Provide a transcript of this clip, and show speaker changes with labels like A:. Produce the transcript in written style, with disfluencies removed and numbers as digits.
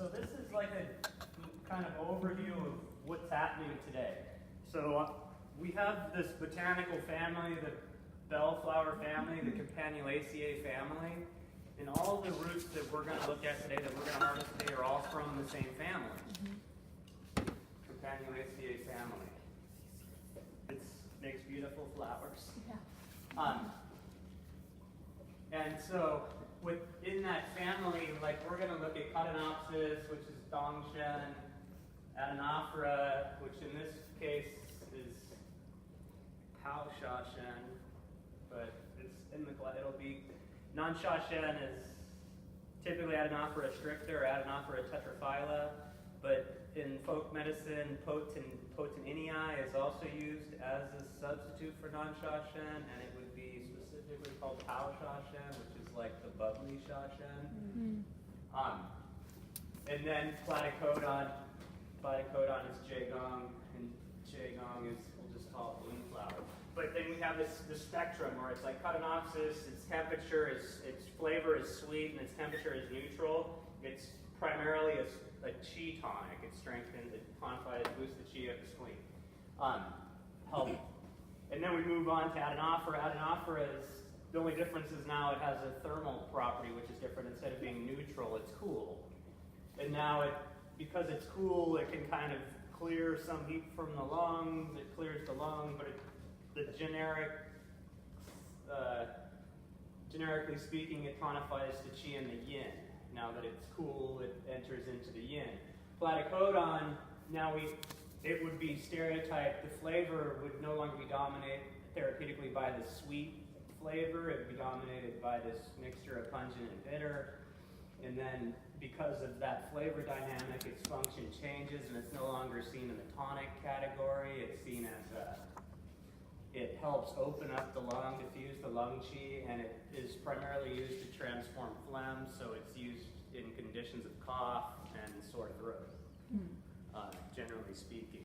A: So this is like a kind of overview of what's happening today. So we have this botanical family, the bellflower family, the Campanulaceae family, and all the roots that we're going to look at today, that we're going to harvest today, are all from the same family. Campanulaceae family. It makes beautiful flowers.
B: Yeah.
A: And so within that family, like we're going to look at Cadenopsis, which is Dongshen, Adenophyra, which in this case is Pao Shashen, but it's in the it'll be non-Shashen is typically Adenophyra stricta or Adenophyra tetraphylla, but in folk medicine, Potaninii is also used as a substitute for non-Shashen, and it would be specifically called Pao Shashen, which is like the bubbly Shashen. And then Platycodon is Jaegong, and Jaegong is, we'll just call it moonflower. But then we have the spectrum where it's like Cadenopsis, its temperature is, its flavor is sweet and its temperature is neutral. It's primarily a chi tonic. It strengthens, it tonifies, boosts the chi of the spleen. Help. And then we move on to Adenophyra. Adenophyra is, the only difference is now it has a thermal property, which is different. Instead of being neutral, it's cool. And now because it's cool, it can kind of clear some heat from the lungs. It clears the lung, but generically speaking, it tonifies the chi and the yin. Now that it's cool, it enters into the yin. Platycodon, it would be stereotyped. The flavor would no longer be dominated therapeutically by the sweet flavor. It would be dominated by this mixture of pungent and bitter. And then because of that flavor dynamic, its function changes and it's no longer seen in the tonic category. It's seen as it helps open up the lung, diffuse the lung qi, and it is primarily used to transform phlegm, so it's used in conditions of cough and sore throat, generally speaking.